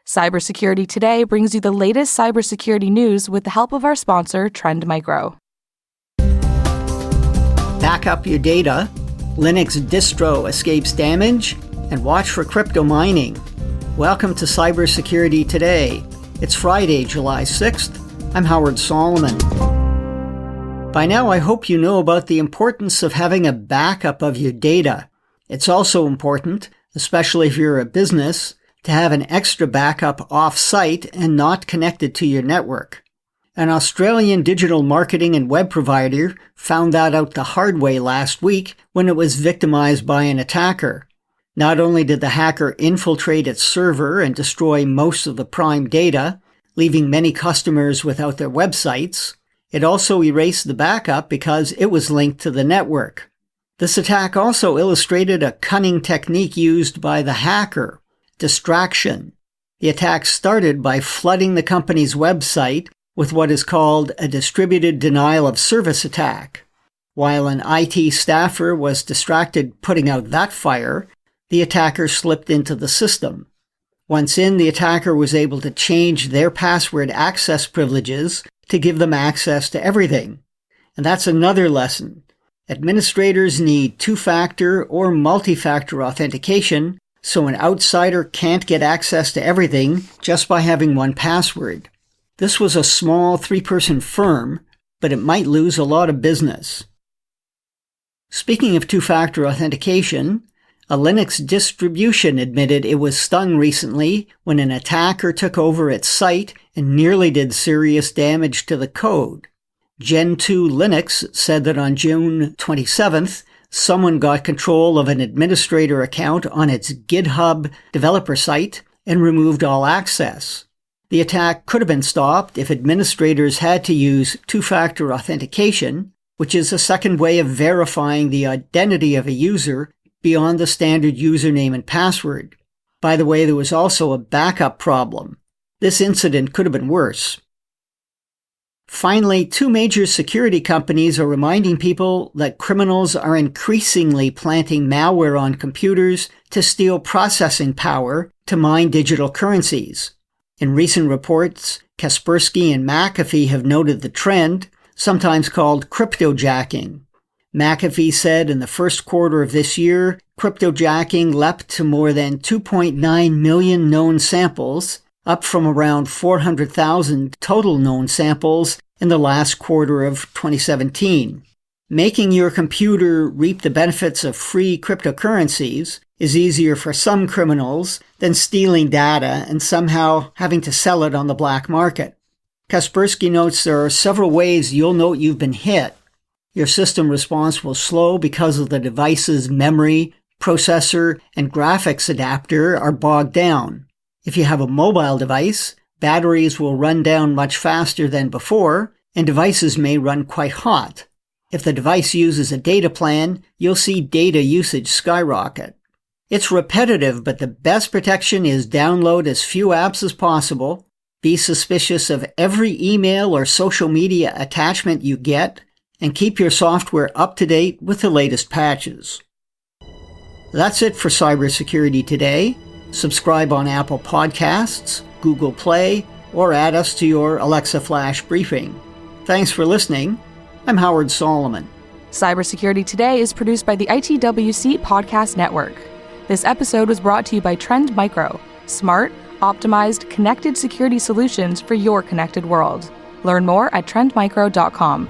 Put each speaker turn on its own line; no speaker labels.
Cybersecurity Today brings you the latest cybersecurity news with the help of our sponsor, Trend Micro.
Back up your data, Linux distro escapes damage, and watch for crypto mining. Welcome to Cybersecurity Today. It's Friday, July 6th. I'm Howard Solomon. By now, I hope you know about the importance of having a backup of your data. It's also important, especially if you're a business, to have an extra backup off-site and not connected to your network. An Australian digital marketing and web provider found that out the hard way last week when it was victimized by an attacker. Not only did the hacker infiltrate its server and destroy most of the prime data, leaving many customers without their websites, it also erased the backup because it was linked to the network. This attack also illustrated a cunning technique used by the hacker: distraction. The attack started by flooding the company's website with what is called a distributed denial of service attack. While an IT staffer was distracted putting out that fire, the attacker slipped into the system. Once in, the attacker was able to change their password access privileges to give them access to everything. And that's another lesson. Administrators need two-factor or multi-factor authentication so an outsider can't get access to everything just by having one password. This was a small 3-person firm, but it might lose a lot of business. Speaking of two-factor authentication, a Linux distribution admitted it was stung recently when an attacker took over its site and nearly did serious damage to the code. Gen 2 Linux said that on June 27th, someone got control of an administrator account on its GitHub developer site and removed all access. The attack could have been stopped if administrators had to use two-factor authentication, which is a second way of verifying the identity of a user beyond the standard username and password. By the way, there was also a backup problem. This incident could have been worse. Finally, 2 major security companies are reminding people that criminals are increasingly planting malware on computers to steal processing power to mine digital currencies. In recent reports, Kaspersky and McAfee have noted the trend, sometimes called cryptojacking. McAfee said in the first quarter of this year, cryptojacking leapt to more than 2.9 million known samples, up from around 400,000 total known samples in the last quarter of 2017. Making your computer reap the benefits of free cryptocurrencies is easier for some criminals than stealing data and somehow having to sell it on the black market. Kaspersky notes there are several ways you'll know you've been hit. Your system response will slow because of the device's memory, processor, and graphics adapter are bogged down. If you have a mobile device, batteries will run down much faster than before, and devices may run quite hot. If the device uses a data plan, you'll see data usage skyrocket. It's repetitive, but the best protection is download as few apps as possible, be suspicious of every email or social media attachment you get, and keep your software up to date with the latest patches. That's it for Cybersecurity Today. Subscribe on Apple Podcasts, Google Play, or add us to your Alexa Flash briefing. Thanks for listening. I'm Howard Solomon.
Cybersecurity Today is produced by the ITWC Podcast Network. This episode was brought to you by Trend Micro, smart, optimized, connected security solutions for your connected world. Learn more at trendmicro.com.